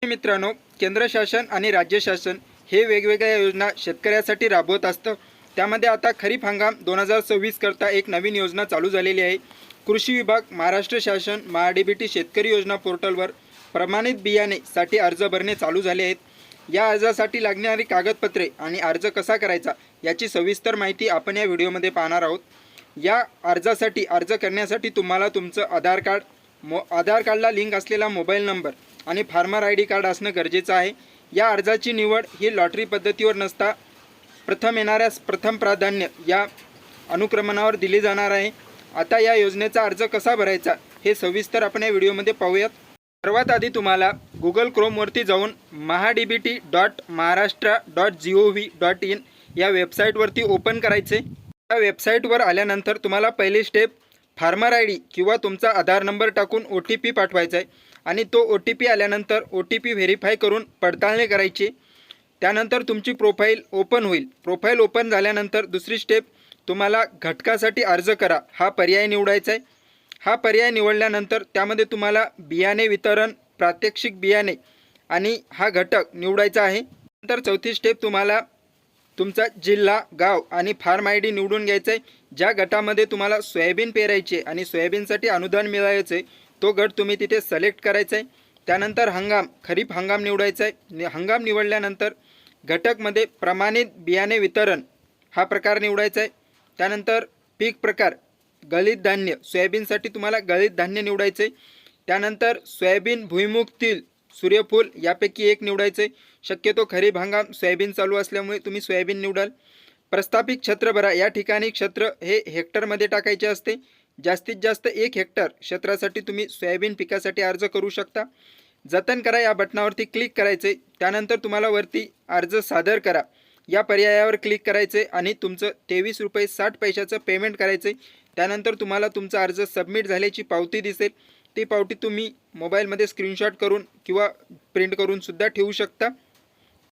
मित्रांनो, केंद्र शासन आणि राज्य शासन हे वेगवेगळ्या योजना शेतकऱ्यासाठी राबवत असतं। त्यामध्ये आता खरीप हंगाम 2026 करता एक नवीन योजना चालू झालेली आहे। कृषी विभाग, महाराष्ट्र शासन, महाडीबीटी शेतकरी योजना पोर्टलवर प्रमाणित बियाणेसाठी अर्ज भरणे चालू झाले आहेत। या अर्जासाठी लागणारी कागदपत्रे आणि अर्ज कसा करायचा याची सविस्तर माहिती आपण या व्हिडिओमध्ये पाहणार आहोत। या अर्जासाठी अर्ज करण्यासाठी तुम्हाला तुमचं आधार कार्डला लिंक असलेला मोबाईल नंबर आणि फार्मर ID कार्ड असणं गरजेचं आहे। या अर्जाची निवड ही लॉटरी पद्धतीवर नसता प्रथम येणाऱ्यास प्रथम प्राधान्य या अनुक्रमणावर दिली जाणार आहे। आता या योजनेचा अर्ज कसा भरायचा हे सविस्तर आपण या व्हिडिओमध्ये पाहूयात। सर्वात आधी तुम्हाला Google Chromeवरती जाऊन mahadbt.maharashtra.gov.in या वेबसाईटवरती ओपन करायचे। या वेबसाईटवर आल्यानंतर तुम्हाला पहिली स्टेप फार्मर ID किंवा तुमचा आधार नंबर टाकून OTP पाठवायचा आहे आणि तो OTP आल्यानंतर OTP व्हेरीफाय करून पडताळणी करायची। त्यानंतर तुमची प्रोफाईल ओपन होईल। प्रोफाईल ओपन झाल्यानंतर दुसरी स्टेप तुम्हाला घटकासाठी अर्ज करा हा पर्याय निवडायचा आहे। हा पर्याय निवडल्यानंतर त्यामध्ये तुम्हाला बियाणे वितरण, प्रात्यक्षिक बियाणे आणि हा घटक निवडायचा आहे। नंतर चौथी स्टेप तुम्हाला तुमचा जिल्हा, गाव आणि फार्म ID निवडून घ्यायचा आहे। ज्या गटामध्ये तुम्हाला सोयाबीन पेरायचे आणि सोयाबीनसाठी अनुदान मिळायचे तो गट तुम्ही तिथे सिलेक्ट करायचा आहे। त्यानंतर हंगाम, खरीप हंगाम निवडायचा आहे। हंगाम निवडल्यानंतर घटकमध्ये प्रमाणित बियाणे वितरण हा प्रकार निवडायचा आहे। त्यानंतर पीक प्रकार गलित धान्य, सोयाबीनसाठी तुम्हाला गलित धान्य निवडायचे। त्यानंतर सोयाबीन, भुईमुग, तीळ, सूर्यफूल यापैकी एक निवडायचे। शक्यतो खरीप हंगाम सोयाबीन चालू असल्यामुळे तुम्ही सोयाबीन निवडाल। प्रस्थापित क्षेत्र भरा, या ठिकाणी क्षेत्र हे हेक्टरमध्ये टाकायचे असते। जास्तीत जास्त 1 हेक्टर क्षेत्रासाठी तुम्ही सोयाबीन पिकासाठी अर्ज करू शकता। जतन करा या बटनावरती क्लिक करायचे। त्यानंतर तुम्हाला वरती अर्ज सादर करा या पर्यायावर क्लिक करायचे आणि तुमचं 23 रुपये 60 पैशाचं पेमेंट करायचे। त्यानंतर तुम्हाला तुमचा अर्ज सबमिट झाल्याची पावती दिसेल। ती पावती तुम्ही मोबाईलमध्ये स्क्रीनशॉट करून किंवा प्रिंट करून सुद्धा ठेवू शकता।